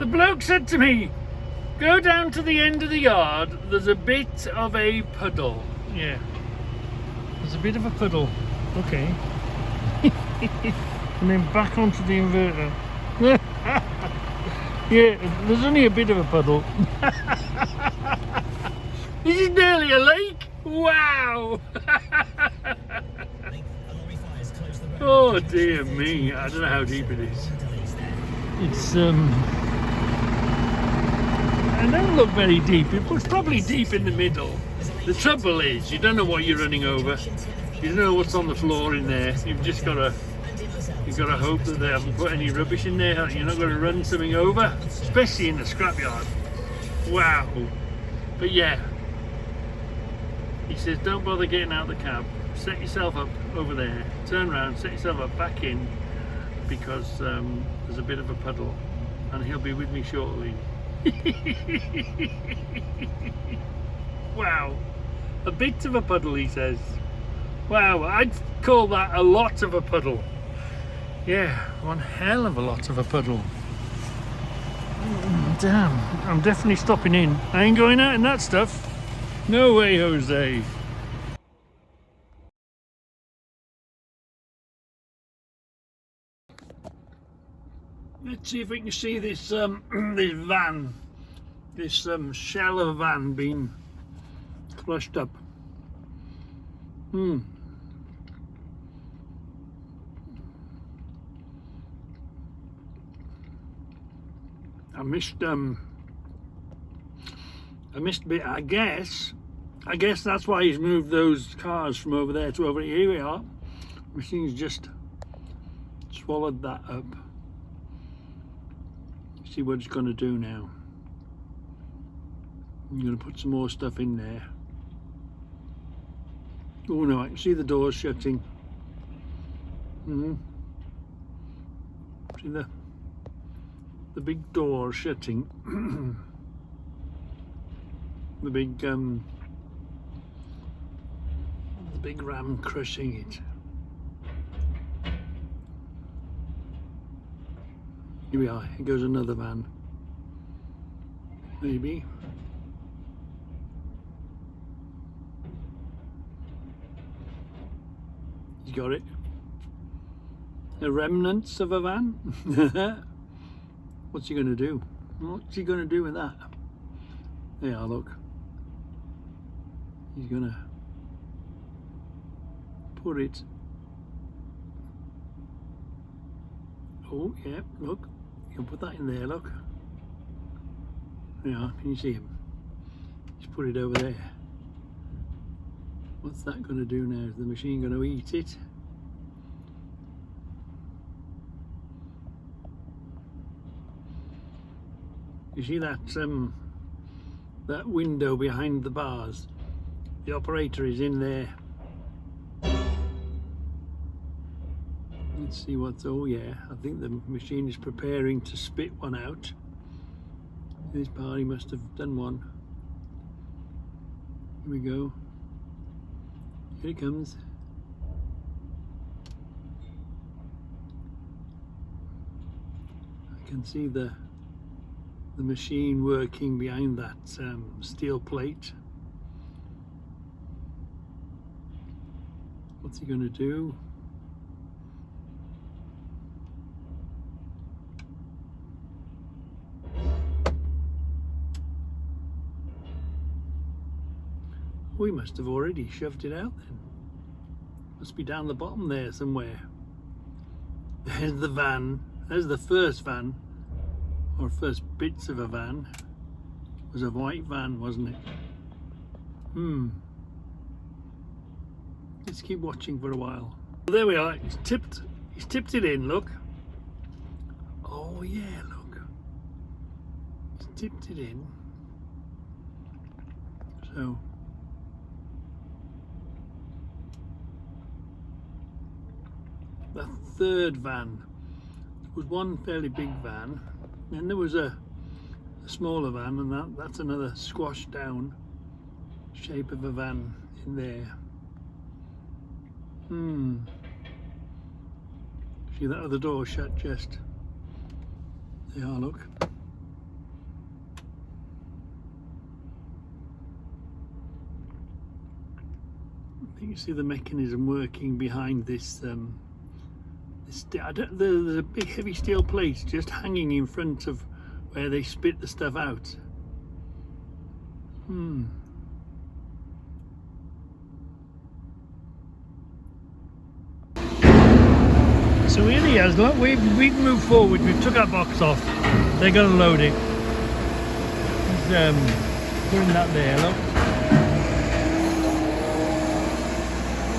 The bloke said to me, go down to the end of the yard, there's a bit of a puddle. Yeah. There's a bit of a puddle. Okay. And then back onto the inverter. Yeah, there's only a bit of a puddle. This is nearly a lake. Wow. Oh dear me, I don't know how deep it is. It's it doesn't look very deep. It's probably deep in the middle. The trouble is, you don't know what you're running over. You don't know what's on the floor in there. You've got to hope that they haven't put any rubbish in there. You're not going to run something over, especially in the scrapyard. Wow. But yeah, he says don't bother getting out of the cab. Set yourself up over there. Turn around, set yourself up back in, because there's a bit of a puddle, and he'll be with me shortly. Wow, a bit of a puddle, he says. Wow, I'd call that a lot of a puddle. Yeah, one hell of a lot of a puddle. Damn, I'm definitely stopping in. I ain't going out in that stuff. No way, Jose. Let's see if we can see this this van, this shell of a van being crushed up. I missed a bit. I guess that's why he's moved those cars from over there to over here. Here we are. Machine's just swallowed that up. See what it's going to do now. I'm going to put some more stuff in there. Oh no, I can see the doors shutting. See the big door shutting. The big ram crushing it. Here we are, here goes another van. Maybe. He's got it. The remnants of a van. What's he going to do? What's he going to do with that? Yeah, look. He's going to put it. Oh, yeah, look. You can put that in there, look. Yeah, can you see him? Just put it over there. What's that going to do now? Is the machine going to eat it? You see that that window behind the bars? The operator is in there. Let's see what's. Oh yeah, I think the machine is preparing to spit one out. This party must have done one. Here we go. Here it comes. I can see the machine working behind that steel plate. What's he going to do? We must have already shoved it out then. Must be down the bottom there somewhere. There's the van. There's the first van, or first bits of a van. It was a white van, wasn't it? Let's keep watching for a while. Well, there we are. He's tipped it in, look. Oh yeah, look. He's tipped it in. So the third van. There was one fairly big van, then there was a smaller van, and that's another squashed down shape of a van in there. See that other door shut just? They are, look. You can see the mechanism working behind this. There's a big heavy steel plate just hanging in front of where they spit the stuff out. So here he is. Look, we've moved forward. We've took our box off. They're going to load it. He's putting that there. Look,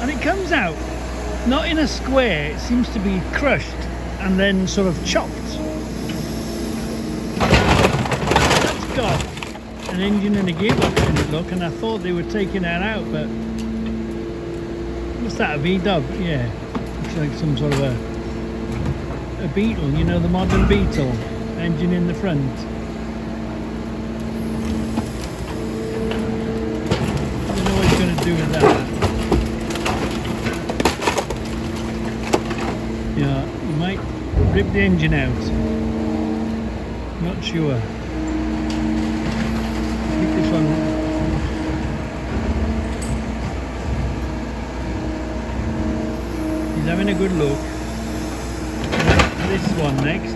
and it comes out not in a square. It seems to be crushed and then sort of chopped. That's got an engine and a gearbox in it. Look, and I thought they were taking that out, but what's that? A V-Dub? Yeah, looks like some sort of a Beetle, you know, the modern Beetle, engine in the front. I don't know what he's going to do with that. Yeah, you might rip the engine out. Not sure. I think this one. He's having a good look. This one next.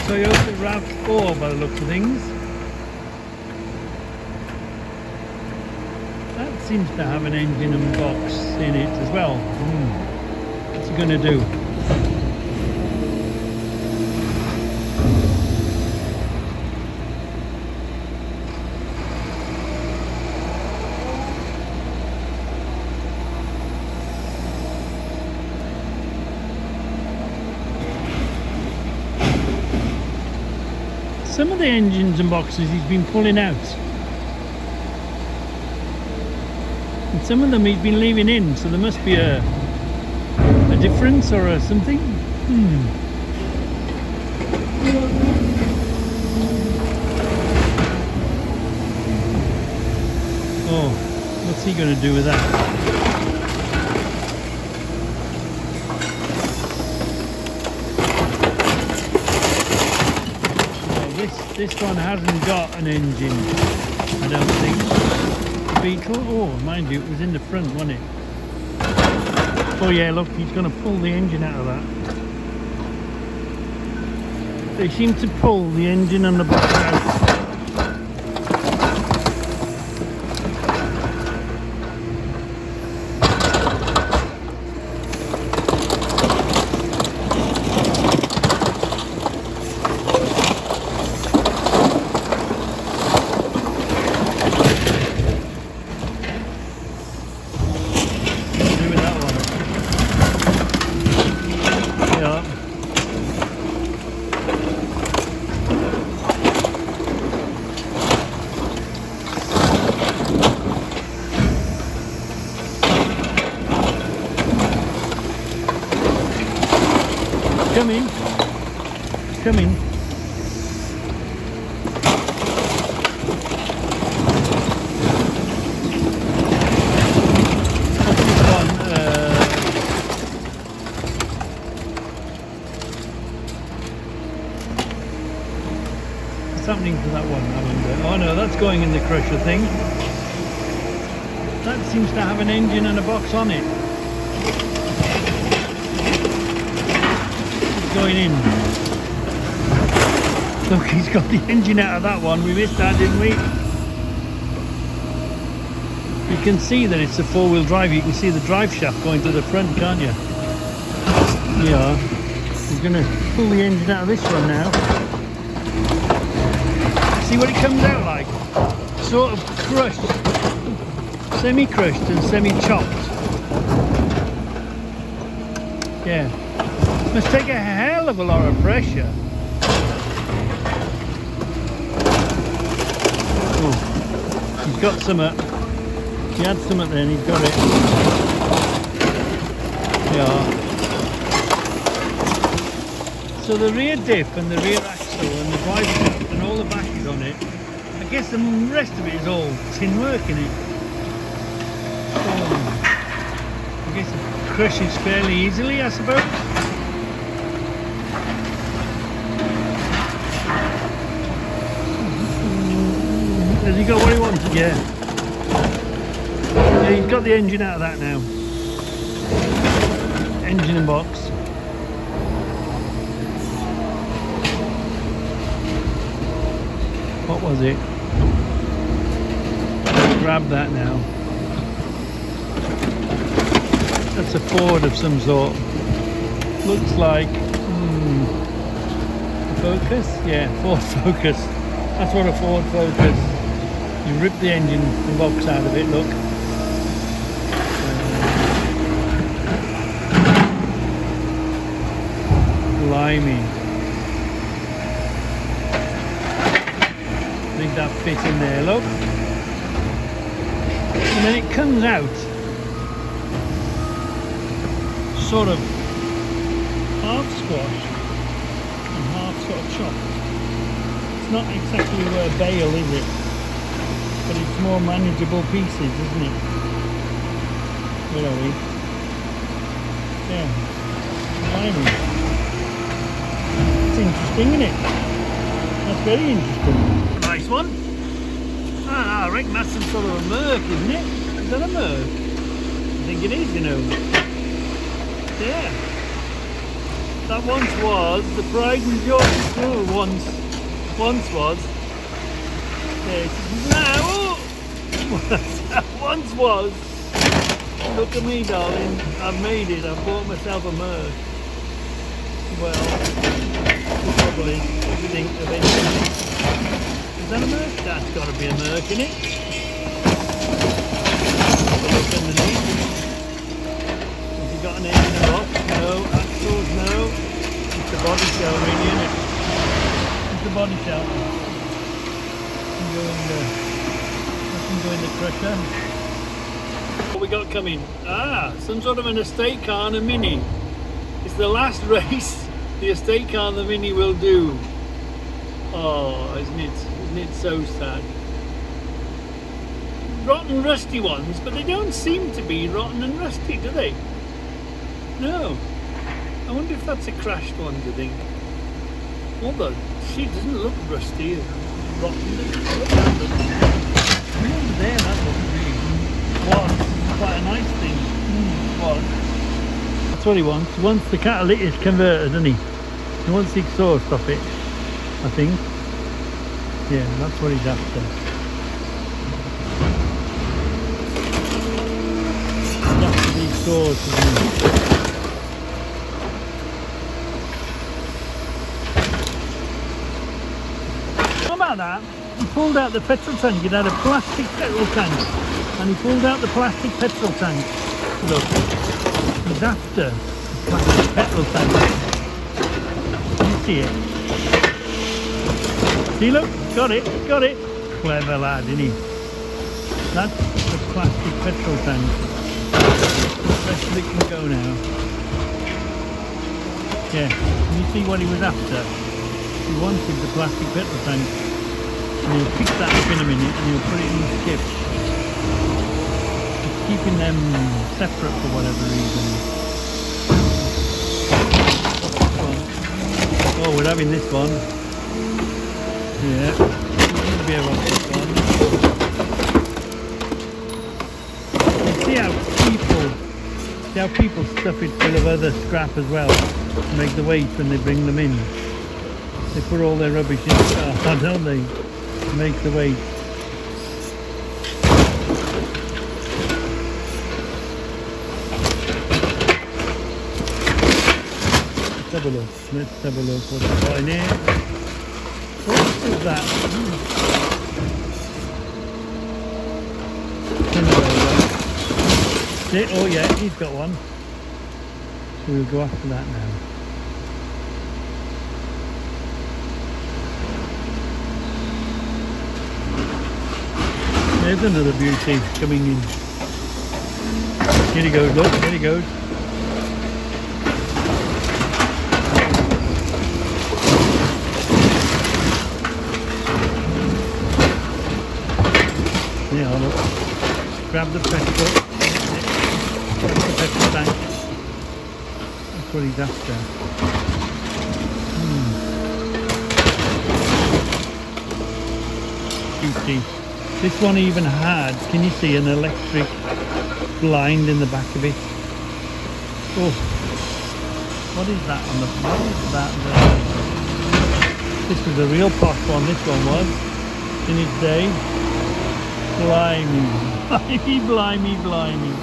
Toyota RAV4 by the looks of things. That seems to have an engine and box in it as well. What's he going to do? Some of the engines and boxes he's been pulling out, and some of them he's been leaving in, so there must be a difference or a something. Oh, what's he going to do with that? This one hasn't got an engine, I don't think. The Beetle, oh, mind you, it was in the front, wasn't it? Oh yeah, look, he's going to pull the engine out of that. They seem to pull the engine and the box out. Come in. Come in. What's this one? What's happening to that one? I wonder. Oh no, that's going in the crusher thing. That seems to have an engine and a box on it. Going in. Look, he's got the engine out of that one. We missed that, didn't we? You can see that it's a four-wheel drive. You can see the drive shaft going to the front, can't you? Yeah. He's going to pull the engine out of this one now. See what it comes out like? Sort of crushed. Semi-crushed and semi-chopped. Yeah. Must take a hell of a lot of pressure. Oh, he's got some. He had some at there and he's got it. Yeah. So the rear diff and the rear axle and the drive shaft and all the back is on it. I guess the rest of it is all tin work in it. Oh. I guess it crushes fairly easily, I suppose. Has he got what he wanted? Yeah. Yeah, he's got the engine out of that now. Engine and box. What was it? Grab that now. That's a Ford of some sort. Looks like Focus? Yeah, Ford Focus. That's what a Ford Focus. You rip the engine and box out of it, look. Blimey. I think that fit in there, look. And then it comes out sort of half squash and half sort of chopped. It's not exactly a bale, is it? But it's more manageable pieces, isn't it? Where are we? Yeah. Blimey. It's interesting, isn't it? That's very interesting. Nice one. I reckon that's some sort of a Merc, isn't it? Is that a Merc? I think it is, you know. Yeah. That once was the Pride and Joy school. Once was. There it is now. Once was. Look at me, darling. I've made it. I've bought myself a Merc. Well. Probably everything eventually. Is that a Merc? That's got to be a Merc, isn't it? Have a look underneath. Has he got an engine box? No. Axles? No. It's the body shell, really, isn't it? It's the body shell. Nothing go in the crusher. What we got coming? Some sort of an estate car and a Mini. It's the last race the estate car and the Mini will do. Oh, isn't it so sad? Rotten, rusty ones, but they don't seem to be rotten and rusty, do they? No. I wonder if that's a crashed one, do you think? Although, she doesn't look rusty, rotten. Look at them. Over there, that looks really was quite a nice thing. Was. That's what he wants. He wants the catalytic converter, doesn't he? He wants the exhaust off it, I think. Yeah, that's what he's after. He's after the exhaust, isn't he? How about that? He pulled out the petrol tank. It had a plastic petrol tank. And he pulled out the plastic petrol tank. Look. He's after the plastic petrol tank. You see it? See, look, got it. Clever lad, isn't he? That's the plastic petrol tank. The rest of it can go now. Yeah, can you see what he was after? He wanted the plastic petrol tank. And he'll pick that up in a minute and he'll put it in the skip. Keeping them separate for whatever reason. Oh, we're having this one. Yeah, we're going to be able to have this one. See how people stuff it full of other scrap as well to make the weight when they bring them in. They put all their rubbish in the car, don't they? To make the weight. Let's have a look what's got in here. What is that? Oh yeah, he's got one. So we'll go after that now. There's another beauty coming in. Here he goes, look, here he goes. Yeah, look. Grab the petrol. Grab the petrol tank. That's what he's after. Beauty. This one even had, can you see, an electric blind in the back of it? Oh, what is that on the, what is that there? This was a real posh one, this one was, in its day. Blimey, blimey, blimey, blimey.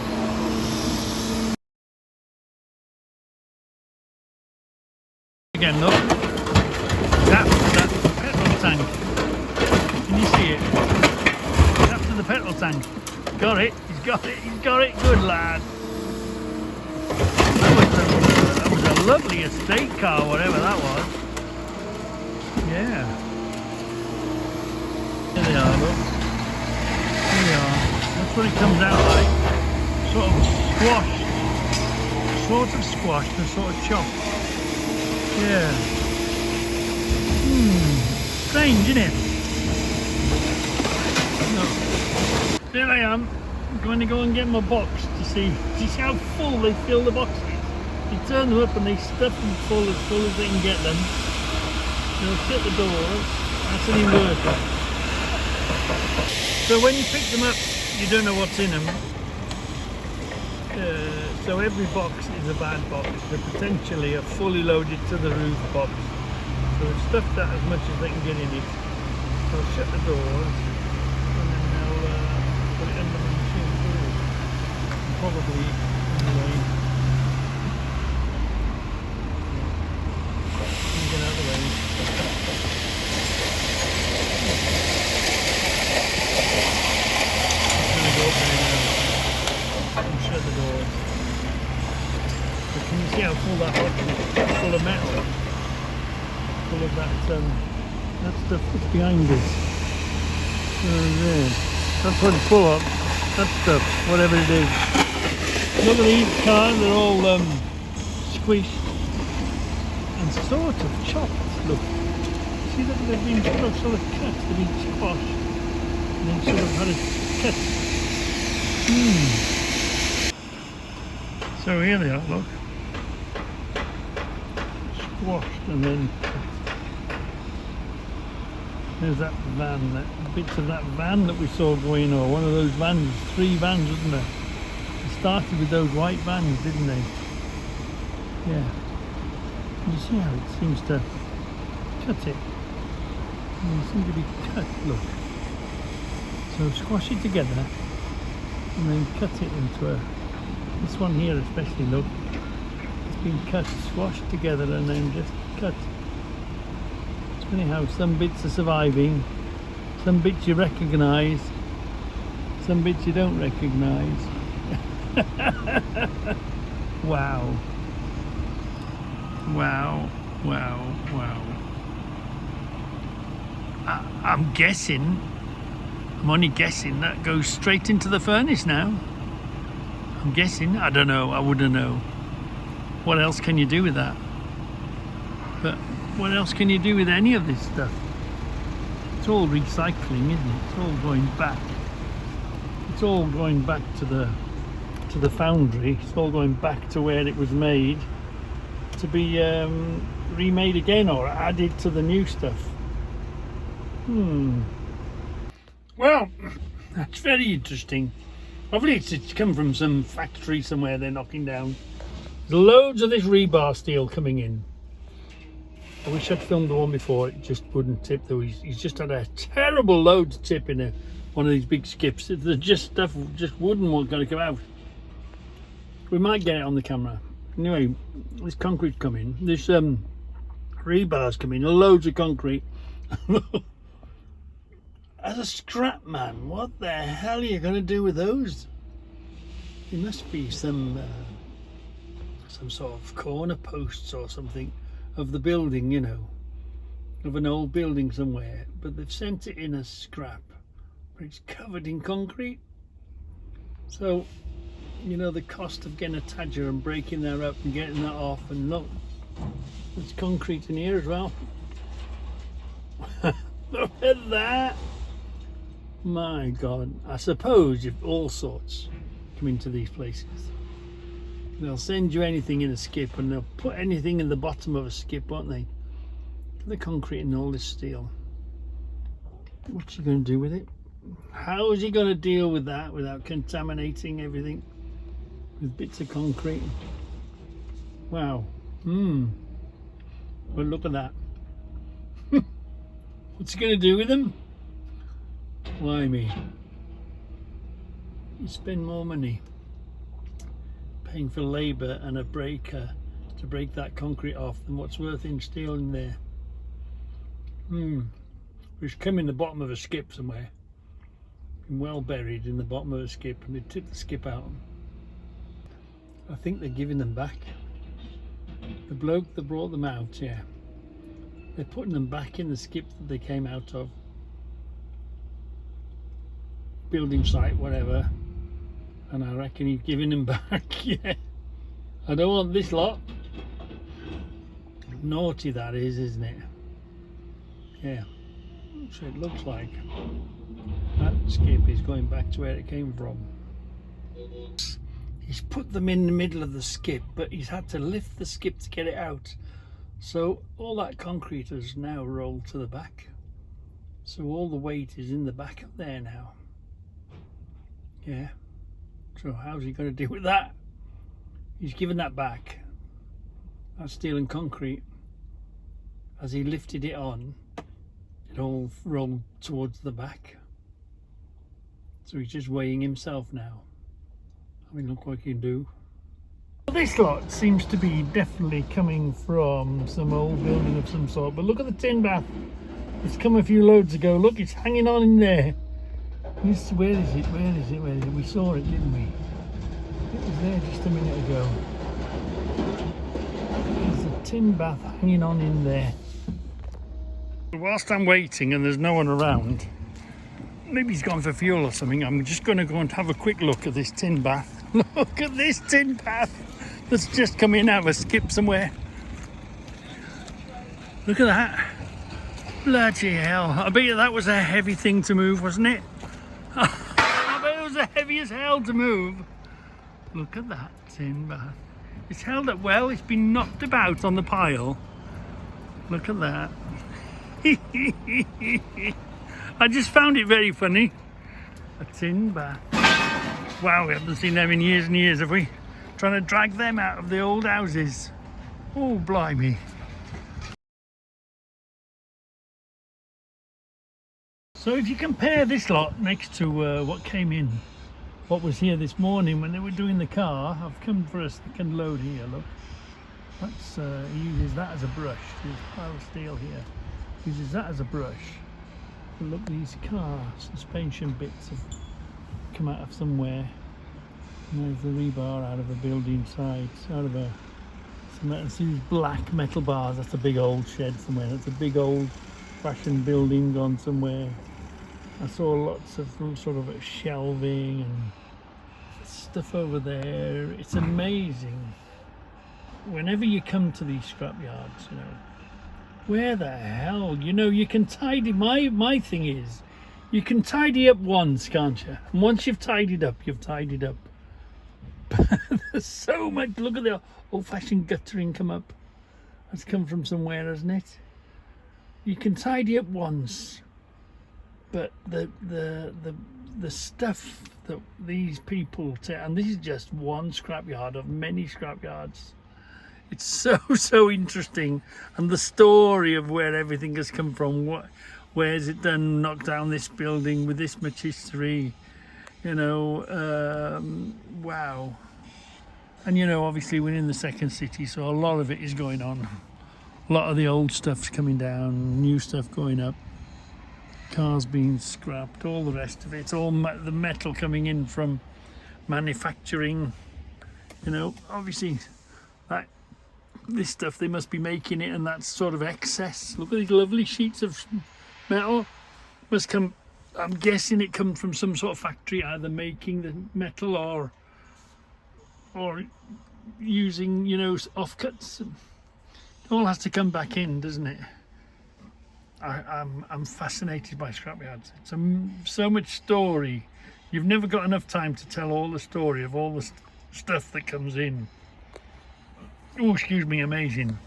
Again, look, that's that petrol tank. Can you see it? After the petrol tank. Got it, he's got it, he's got it. Good lad. That was a lovely estate car, whatever that was. Yeah. Here they are, look. Here they are. That's what it comes out like. Sort of squashed. Sort of squashed and sort of chopped. Yeah. Strange, isn't it? No. There I am. I'm going to go and get my box to see how full they fill the boxes. You turn them up and they stuff them full as they can get them. They'll shut the doors. That's any worker. So when you pick them up, you don't know what's in them. So every box is a bad box. They're potentially a fully loaded to the roof box. So they've stuffed that as much as they can get in it. They'll shut the doors and then they'll put it under the machine door. And probably anyway. Get out of the way. I'm going to go up there now and shut the doors. But can you see how full that box is? It's full of metal. Full of that stuff that's behind us. There. That's what it's full of. That stuff, whatever it is. Look at these cars, they're all squished and sort of chopped. Look. See that they've been sort of cut, they've been squashed. And then sort of had a cut. So here they are, look. Squashed and then cut. There's that van, bits of that van that we saw going, or one of those vans, 3 vans, wasn't there? It started with those white vans, didn't they? Yeah. You see how it seems to cut it? They seem to be cut, look. So squash it together and then cut it into a, this one here especially, look. It's been cut, squashed together and then just cut. Anyhow, some bits are surviving, some bits you recognise, some bits you don't recognise. Wow. Wow, wow, wow. I'm guessing, I'm only guessing, that goes straight into the furnace now. I'm guessing, I don't know, I wouldn't know. What else can you do with that? But what else can you do with any of this stuff? It's all recycling, isn't it? It's all going back. It's all going back to the foundry. It's all going back to where it was made to be remade again or added to the new stuff. Well, that's very interesting. Obviously it's come from some factory somewhere they're knocking down. There's loads of this rebar steel coming in. I wish I'd filmed the one before, it just wouldn't tip though. He's just had a terrible load to tip in one of these big skips. There's just stuff just wouldn't going to come out. We might get it on the camera. Anyway, this concrete's coming. This rebar's coming. Loads of concrete. As a scrap man, what the hell are you going to do with those? There must be some sort of corner posts or something of the building, you know, of an old building somewhere, but they've sent it in as scrap, but it's covered in concrete. So, you know, the cost of getting a tadger and breaking that up and getting that off, and look, there's concrete in here as well. Look at that. My God, I suppose if all sorts come into these places, they'll send you anything in a skip and they'll put anything in the bottom of a skip, won't they? The concrete and all this steel. What you going to do with it? How is he going to deal with that without contaminating everything with bits of concrete? Wow. Well, look at that. What's he going to do with them? Blimey. You spend more money paying for labour and a breaker to break that concrete off than what's worth in steel in there. It's come in the bottom of a skip somewhere. Been well buried in the bottom of a skip, and they took the skip out. I think they're giving them back. The bloke that brought them out, yeah, they're putting them back in the skip that they came out of. Building site, whatever. And I reckon he's giving them back, yeah. I don't want this lot. Naughty that is, isn't it? Yeah. So it looks like that skip is going back to where it came from. He's put them in the middle of the skip, but he's had to lift the skip to get it out. So all that concrete has now rolled to the back. So all the weight is in the back up there now. Yeah. So how's he going to deal with that? He's given that back. That's steel and concrete. As he lifted it on, it all rolled towards the back. So he's just weighing himself now. I mean, look what he can do. This lot seems to be definitely coming from some old building of some sort. But look at the tin bath. It's come a few loads ago. Look, it's hanging on in there. Where is it? Where is it? Where is it? We saw it, didn't we? It was there just a minute ago. There's a tin bath hanging on in there. Whilst I'm waiting and there's no one around, maybe he's gone for fuel or something, I'm just going to go and have a quick look at this tin bath. Look at this tin bath that's just come in out of a skip somewhere. Look at that. Bloody hell. I bet you that was a heavy thing to move, wasn't it? I bet it was as heavy as hell to move. Look at that tin bath. It's held up well. It's been knocked about on the pile. Look at that. I just found it very funny. A tin bath. Wow, we haven't seen them in years and years, have we? Trying to drag them out of the old houses. Oh, blimey. So if you compare this lot next to what came in, what was here this morning when they were doing the car, I've come for a second load here, look. That's, he uses that as a brush. There's a pile of steel here. Uses that as a brush. But look, these car suspension bits have come out of somewhere. And there's the rebar out of a building site, out of a, see these black metal bars. That's a big old shed somewhere. That's a big old fashioned building gone somewhere. I saw lots of sort of shelving and stuff over there. It's amazing. Whenever you come to these scrapyards, you know, where the hell, you know, you can tidy, my thing is, you can tidy up once, can't you? And once you've tidied up, you've tidied up. There's so much, look at the old-fashioned guttering come up. That's come from somewhere, hasn't it? You can tidy up once, but the stuff that these people and this is just one scrapyard of many scrapyards. It's so interesting, and the story of where everything has come from. Where's it done? Knocked down this building with this much history, you know. Wow. And you know, obviously we're in the second city, so a lot of it is going on. A lot of the old stuff's coming down, new stuff going up, cars being scrapped, all the rest of it, all the metal coming in from manufacturing, you know. Obviously this stuff, they must be making it, and that's sort of excess. Look at these lovely sheets of metal. Must come, I'm guessing it comes from some sort of factory, either making the metal or using, you know, offcuts. It all has to come back in, doesn't it? I'm fascinated by scrapyards. It's so much story. You've never got enough time to tell all the story of all the stuff that comes in. Oh, excuse me, amazing.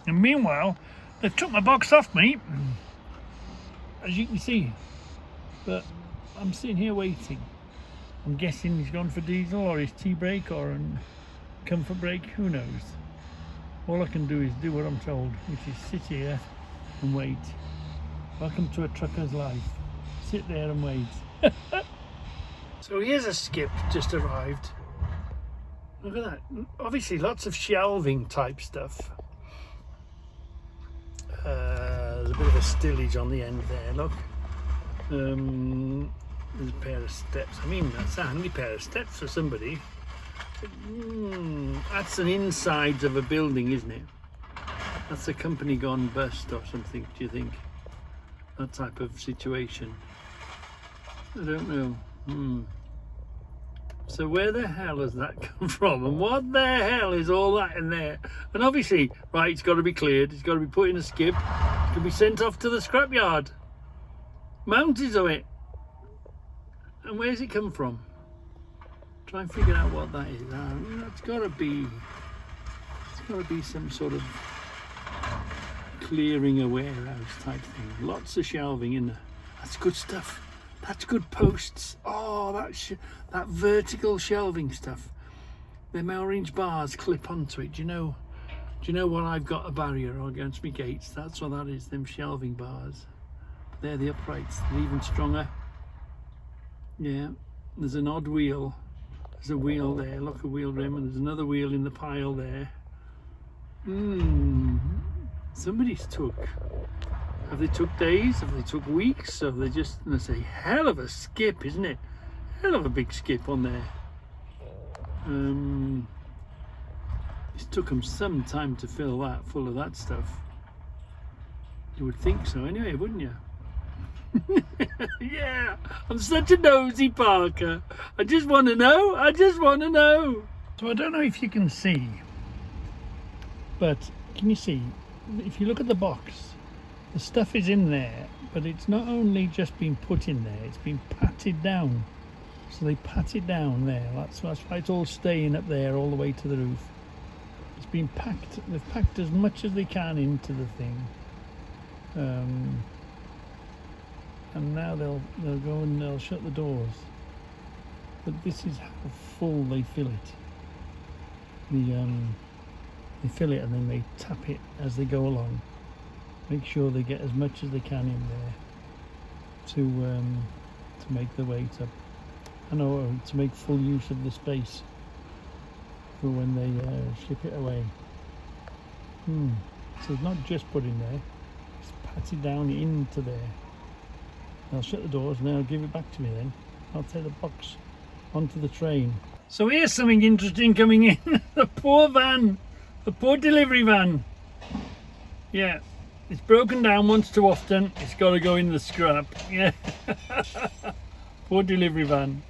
And meanwhile, they've took my box off me, as you can see. But I'm sitting here waiting. I'm guessing he's gone for diesel or his tea break or a comfort break, who knows. All I can do is do what I'm told, which is sit here and wait. Welcome to a trucker's life. Sit there and wait. So here's a skip just arrived. Look at that. Obviously lots of shelving type stuff. There's a bit of a stillage on the end there, look. There's a pair of steps. I mean, that's a handy pair of steps for somebody. That's an inside of a building, isn't it? That's a company gone bust or something, do you think? That type of situation. I don't know. So where the hell has that come from? And what the hell is all that in there? And obviously, right, it's got to be cleared. It's got to be put in a skip. It can be sent off to the scrapyard. Mountains of it. And where's it come from? Try and figure out what that is. It's got to be some sort of clearing a warehouse type thing. Lots of shelving in there. That's good stuff. That's good posts. Oh, that vertical shelving stuff. Them orange bars clip onto it. Do you know what I've got a barrier against me gates? That's what that is. Them shelving bars. They're the uprights. They're even stronger. Yeah. There's an odd wheel. There's a wheel there. Look, a wheel rim, and there's another wheel in the pile there. Somebody's took. Have they took days? Have they took weeks? Have they just, it's a hell of a skip, isn't it? Hell of a big skip on there. It took them some time to fill that full of that stuff. You would think so anyway, wouldn't you? Yeah, I'm such a nosy Parker. I just want to know. So I don't know if you can see, but can you see? If you look at the box, the stuff is in there, but it's not only just been put in there, it's been patted down. So they pat it down there. That's why it's all staying up there all the way to the roof. It's been packed. They've packed as much as they can into the thing. And now they'll go and they'll shut the doors. But this is how full they fill it. They fill it and then they tap it as they go along. Make sure they get as much as they can in there to make the weight up. I know, to make full use of the space for when they ship it away. So it's not just put in there, it's patted down into there. I'll shut the doors and then I'll give it back to me then. I'll take the box onto the train. So here's something interesting coming in. The poor van, the poor delivery van. Yeah, it's broken down once too often. It's got to go in the scrap. Yeah. Poor delivery van.